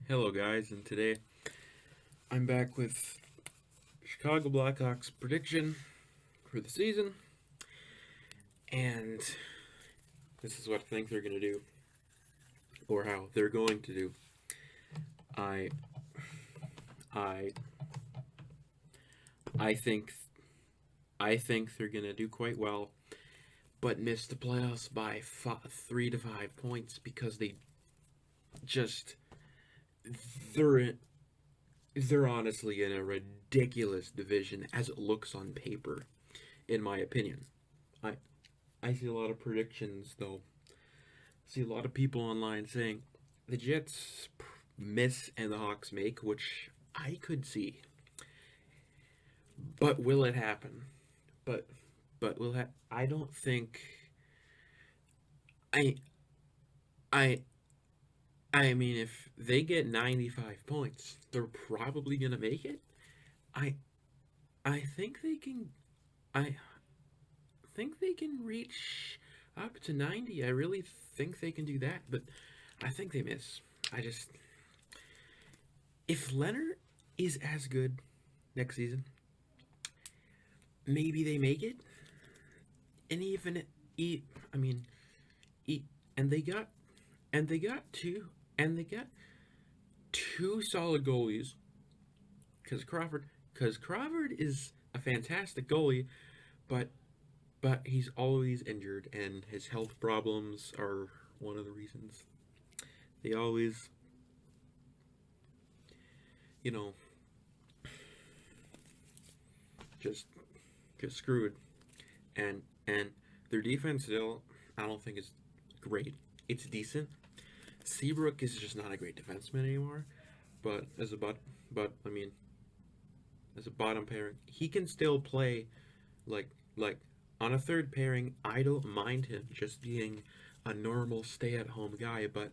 Hello, guys, and today I'm back with Chicago Blackhawks prediction for the season, and this is what I think they're going to do, or how they're going to do. I, I, I think, I think they're going to do quite well, but miss the playoffs by 3 to 5 points because they just they're they're honestly in a ridiculous division as it looks on paper, in my opinion. I I see a lot of predictions though. See a lot of people online saying the Jets miss and the Hawks make, which I could see. But will it happen? But I don't think I I I mean if they get 95 points, they're probably going to make it. I I think they can I think they can reach up to 90. I really think they can do that, but I think they miss. I just if Leonard is as good next season, maybe they make it. And even eat, I mean, eat, and they got, and they got two, and they got two solid goalies. Because Crawford is a fantastic goalie, but he's always injured, and his health problems are one of the reasons. They always, you know, just get screwed. And their defense still, I don't think is great. It's decent. Seabrook is just not a great defenseman anymore. But I mean, as a bottom pairing, he can still play like like on a third pairing. I don't mind him just being a normal stay-at-home guy, but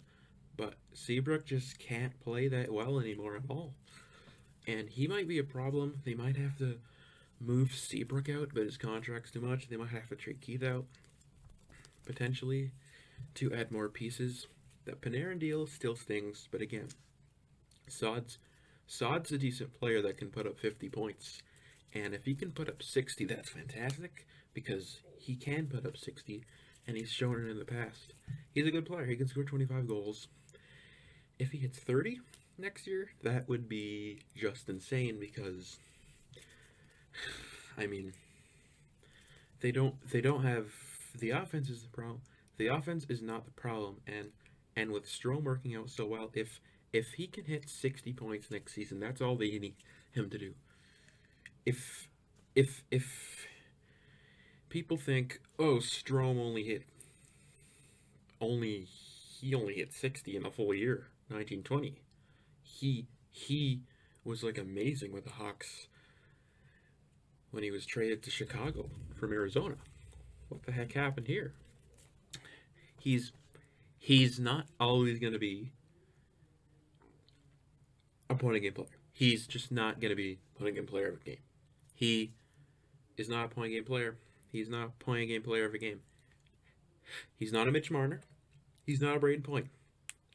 Seabrook just can't play that well anymore at all. And he might be a problem. They might have to move Seabrook out, but his contract's too much. They might have to trade Keith out potentially to add more pieces. That Panarin deal still stings, but again, Sod's Sod's a decent player that can put up 50 points. And if he can put up 60, that's fantastic because he can put up 60 and he's shown it in the past. He's a good player. He can score 25 goals. If he hits 30 next year, that would be just insane because I mean, they don't have the offense is the problem. The offense is not the problem and with Strom working out so well, if he can hit 60 points next season, that's all they need him to do. If if people think, "Oh, Strom only he only hit 60 in a full year, 1920." He was like amazing with the Hawks when he was traded to Chicago from Arizona. What the heck happened here? He's he's not always going to be a point a game player. He's just not going to be a point a game player of a game. He is not a point game player. He's not a point game player of a game. He's not a Mitch Marner. He's not a Braden Point.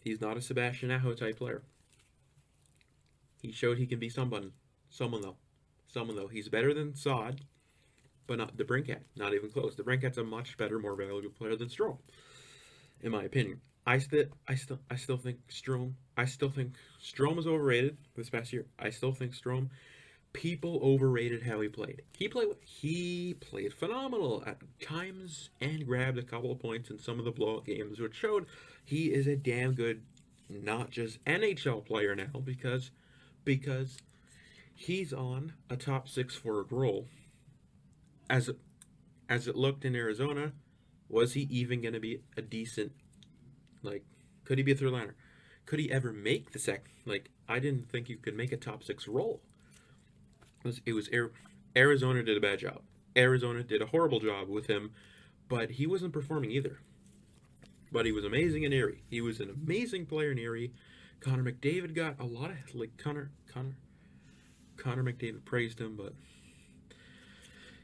He's not a Sebastian Aho type player. He showed he can be someone. Someone though. Someone though. He's better than Sod, but not the Brinkat. Not even close. The Brinkat's a much better, more valuable player than Strom, in my opinion. I still think Strom. I still think Strom is overrated this past year. I still think Strom. People overrated how he played. He played phenomenal at times and grabbed a couple of points in some of the blowout games, which showed he is a damn good, not just NHL player now because he's on a top six forward role. As as it looked in Arizona, was he even going to be a decent like? Could he be a third liner? Could he ever make the second? Like I didn't think you could make a top six role. It was Arizona did a bad job. Arizona did a horrible job with him, but he wasn't performing either. But he was amazing in Erie. He was an amazing player in Erie. Connor McDavid got a lot of like Connor McDavid praised him, but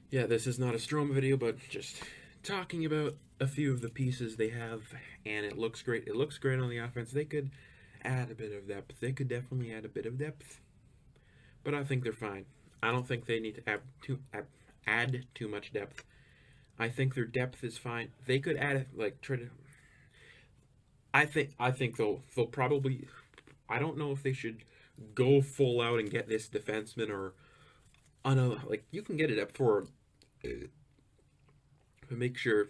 yeah, this is not a Strom video, but just talking about a few of the pieces they have, and it looks great. It looks great on the offense. They could add a bit of depth. They could definitely add a bit of depth, but I think they're fine. I don't think they need to add too much depth. I think their depth is fine. They could add like try to. I think they'll probably. I don't know if they should go full out and get this defenseman or on a like you can get it up for, but make sure.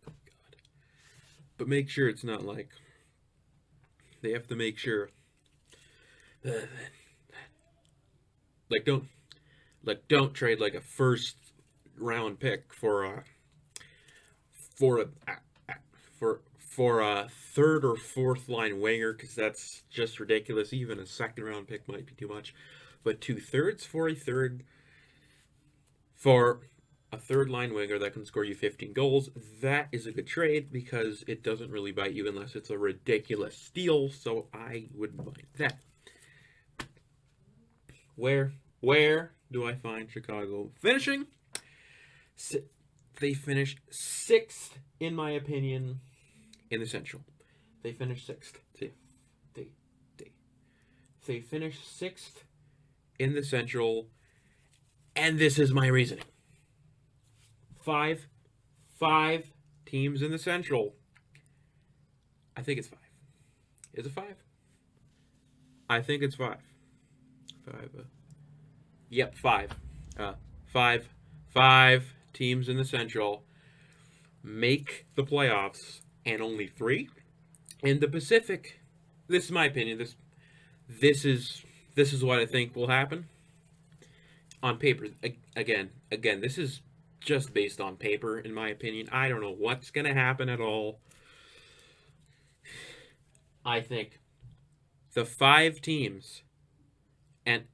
Oh God. But make sure it's not like they have to make sure. Like don't trade like a first round pick for a for a third or fourth line winger because that's just ridiculous. Even a second round pick might be too much, but 2/3 for a third line winger that can score you 15 goals, that is a good trade because it doesn't really bite you unless it's a ridiculous steal. So I wouldn't mind that. Where do I find Chicago finishing? They finished 6th, in my opinion, in the Central. They finished 6th. They finished 6th in the Central, and this is my reasoning. Five teams in the Central. I think it's 5. Is it 5? I think it's 5. 5. Yep, 5. 5 teams in the Central make the playoffs, and only 3 in the Pacific. This is my opinion. This is what I think will happen on paper. Again, this is just based on paper, in my opinion. I don't know what's gonna happen at all. I think the 5 teams, and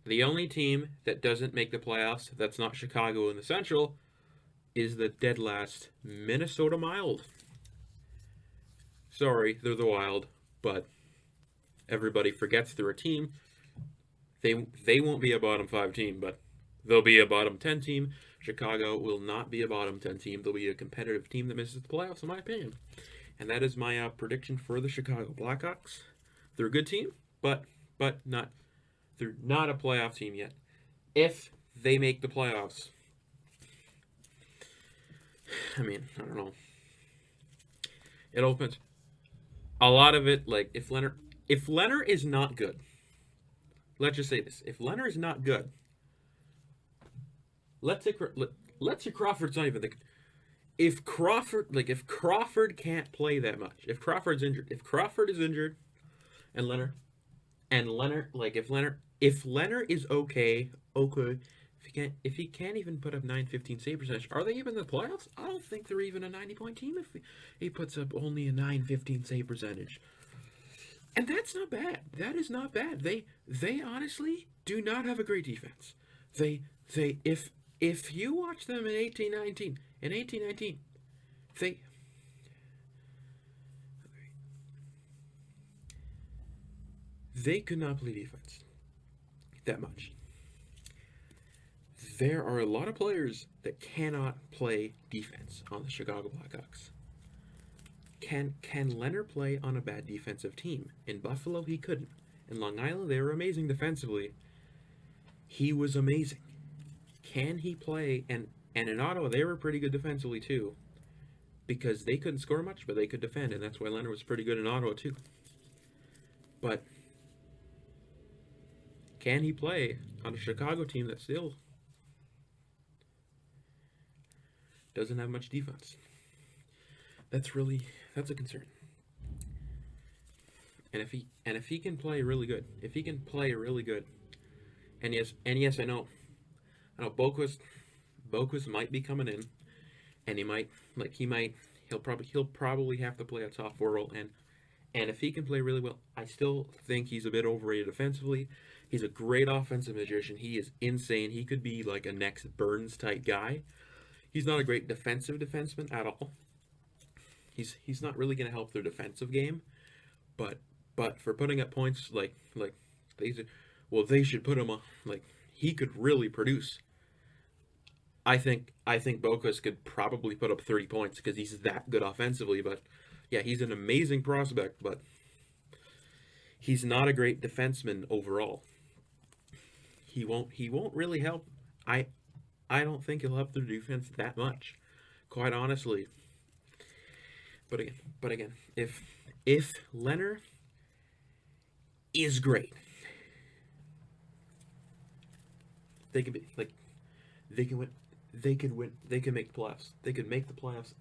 the only team that doesn't make the playoffs that's not Chicago in the Central is the dead last Minnesota Wild. Sorry, they're the Wild, but everybody forgets they're a team. They won't be a bottom 5 team, but they'll be a bottom 10 team. Chicago will not be a bottom 10 team. They'll be a competitive team that misses the playoffs, in my opinion. And that is my prediction for the Chicago Blackhawks. They're a good team, but not. They're not a playoff team yet. If they make the playoffs, I mean, I don't know. It opens a lot of it. Like if Leonard is not good, let's just say this: if Leonard is not good, let's say Crawford's not even the. If Crawford can't play that much, if Crawford is injured, and Leonard, if Leonard is okay, if he can't even put up 915 save percentage, are they even in the playoffs? I don't think they're even a 90-point team if he puts up only a 915 save percentage. And that's not bad. That is not bad. They honestly do not have a great defense. If you watch them in 18-19, they could not play defense that much. There are a lot of players that cannot play defense on the Chicago Blackhawks. Can Leonard play on a bad defensive team? In Buffalo, he couldn't. In Long Island, they were amazing defensively. He was amazing. Can he play? And in Ottawa, they were pretty good defensively too, because they couldn't score much, but they could defend, and that's why Leonard was pretty good in Ottawa too. But can he play on a Chicago team that still doesn't have much defense? That's a concern. And if he can play really good, and yes, I know Boquist might be coming in, and he'll probably have to play a top 4 role, and if he can play really well, I still think he's a bit overrated defensively. He's a great offensive magician. He is insane. He could be like a next Burns type guy. He's not a great defensive defenseman at all. He's not really going to help their defensive game, but for putting up points they should put him on, he could really produce. I think Boquist could probably put up 30 points because he's that good offensively. But yeah, he's an amazing prospect. But He's not a great defenseman overall. He won't really help. I I don't think he'll help the defense that much, quite honestly. But again, if Leonard is great, they could be like they can win. They could win. They could make the playoffs. They could make the playoffs.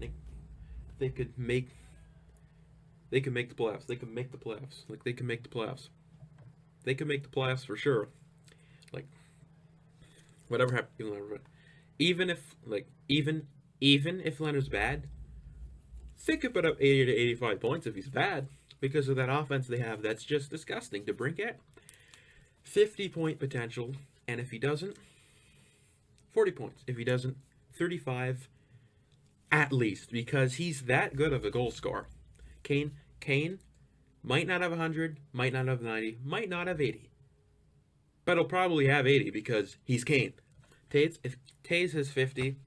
They, they could make. They could make the playoffs. They could make the playoffs. Like they could make the playoffs. They could make the playoffs for sure. Like whatever happened, even if even if Leonard's bad, they could put up 80 to 85 points if he's bad because of that offense they have. That's just disgusting. To bring it 50-point potential, and if he doesn't, 40 points. If he doesn't, 35 at least, because he's that good of a goal scorer. Kane might not have 100, might not have 90, might not have 80. But he'll probably have 80 because he's Kane. If Taves has 50,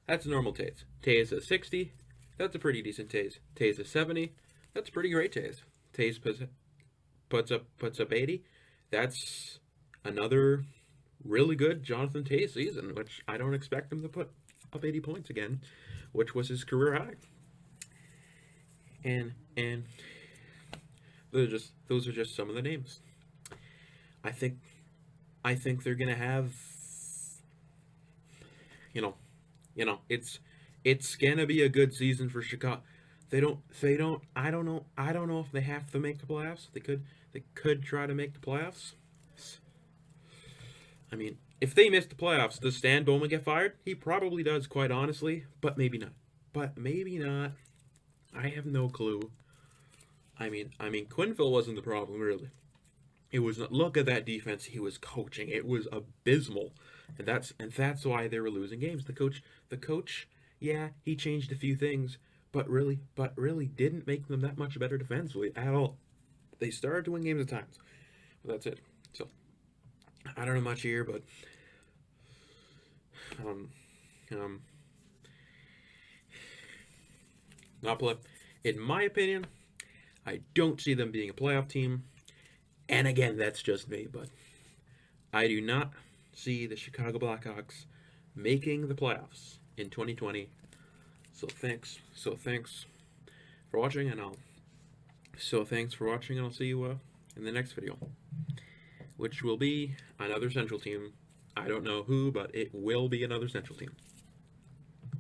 that's normal Taves. Taves has 60, that's a pretty decent Taves. Taves has 70, that's a pretty great Taves. Taves puts up 80, that's another really good Jonathan Taves season, which I don't expect him to put up 80 points again, which was his career high. And those are just some of the names. I think they're gonna have, it's gonna be a good season for Chicago. I don't know if they have to make the playoffs. They could try to make the playoffs. I mean, if they miss the playoffs, does Stan Bowman get fired? He probably does, quite honestly, but maybe not. I have no clue. I mean, Quinville wasn't the problem, really. It was not. Look at that defense he was coaching. It was abysmal, and that's why they were losing games. The coach, yeah, he changed a few things, but really didn't make them that much better defensively at all. They started to win games at times, but that's it. So I don't know much here, but not play. In my opinion, I don't see them being a playoff team. And again, that's just me, but I do not see the Chicago Blackhawks making the playoffs in 2020. So thanks for watching, and I'll see you in the next video, which will be another Central team. I don't know who, but it will be another Central team.